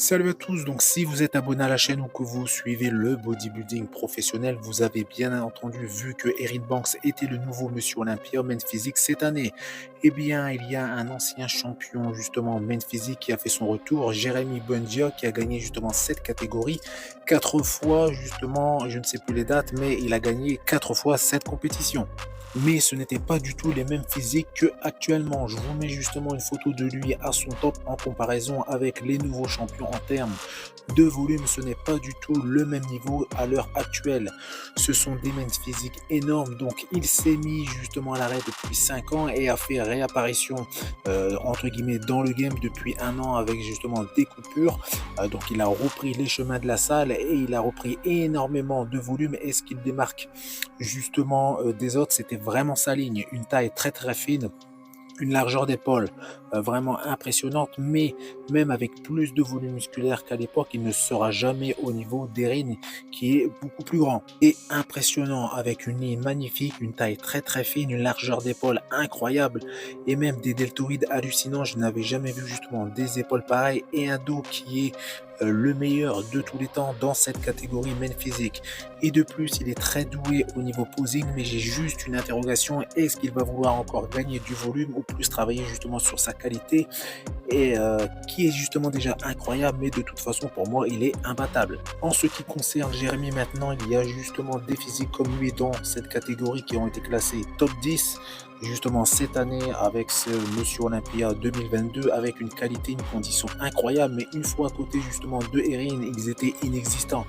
Salut à tous, donc si vous êtes abonné à la chaîne ou que vous suivez le bodybuilding professionnel, vous avez bien entendu vu que Erin Banks était le nouveau Monsieur Olympia Men Physique cette année. Eh bien, il y a un ancien champion justement Men Physique qui a fait son retour, Jeremy Bundia, qui a gagné justement cette catégorie, 4 fois justement, je ne sais plus les dates, mais il a gagné 4 fois cette compétition. Mais ce n'était pas du tout les mêmes physiques que actuellement. Je vous mets justement une photo de lui à son top en comparaison avec les nouveaux champions en termes de volume. Ce n'est pas du tout le même niveau à l'heure actuelle. Ce sont des mains physiques énormes. Donc il s'est mis justement à l'arrêt depuis 5 ans et a fait réapparition entre guillemets dans le game depuis 1 an avec justement des coupures. Donc il a repris les chemins de la salle et il a repris énormément de volume. Et ce qu'il démarque justement des autres, c'était vraiment sa ligne, une taille très très fine, une largeur d'épaule vraiment impressionnante, mais même avec plus de volume musculaire qu'à l'époque, il ne sera jamais au niveau d'Erin, qui est beaucoup plus grand et impressionnant, avec une ligne magnifique, une taille très très fine, une largeur d'épaule incroyable et même des deltoïdes hallucinants. Je n'avais jamais vu justement des épaules pareilles et un dos qui est le meilleur de tous les temps dans cette catégorie main physique. Et de plus, il est très doué au niveau posing, mais j'ai juste une interrogation: est-ce qu'il va vouloir encore gagner du volume ou plus travailler justement sur sa qualité, et qui est justement déjà incroyable, mais de toute façon pour moi il est imbattable. En ce qui concerne Jérémy maintenant, il y a justement des physiques comme lui dans cette catégorie qui ont été classés top 10 justement cette année avec ce Monsieur Olympia 2022, avec une qualité, une condition incroyable, mais une fois à côté justement de Erin, ils étaient inexistants.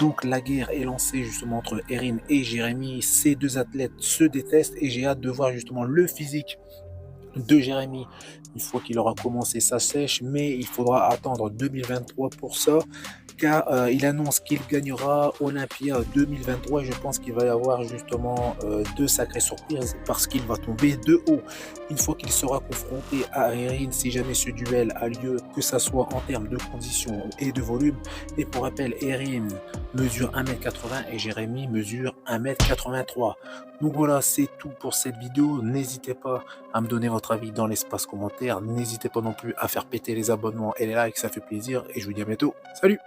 Donc la guerre est lancée justement entre Erin et Jérémy. Ces deux athlètes se détestent et j'ai hâte de voir justement le physique de Jérémy une fois qu'il aura commencé sa sèche, mais il faudra attendre 2023 pour ça, car il annonce qu'il gagnera Olympia 2023 et je pense qu'il va y avoir justement deux sacrées surprises parce qu'il va tomber de haut. Une fois qu'il sera confronté à Erin, si jamais ce duel a lieu, que ça soit en termes de conditions et de volume. Et pour rappel, Erin mesure 1,80 m et Jérémy mesure 1,83 m. Donc voilà, c'est tout pour cette vidéo. N'hésitez pas à me donner votre avis dans l'espace commentaire. N'hésitez pas non plus à faire péter les abonnements et les likes, ça fait plaisir. Et je vous dis à bientôt. Salut!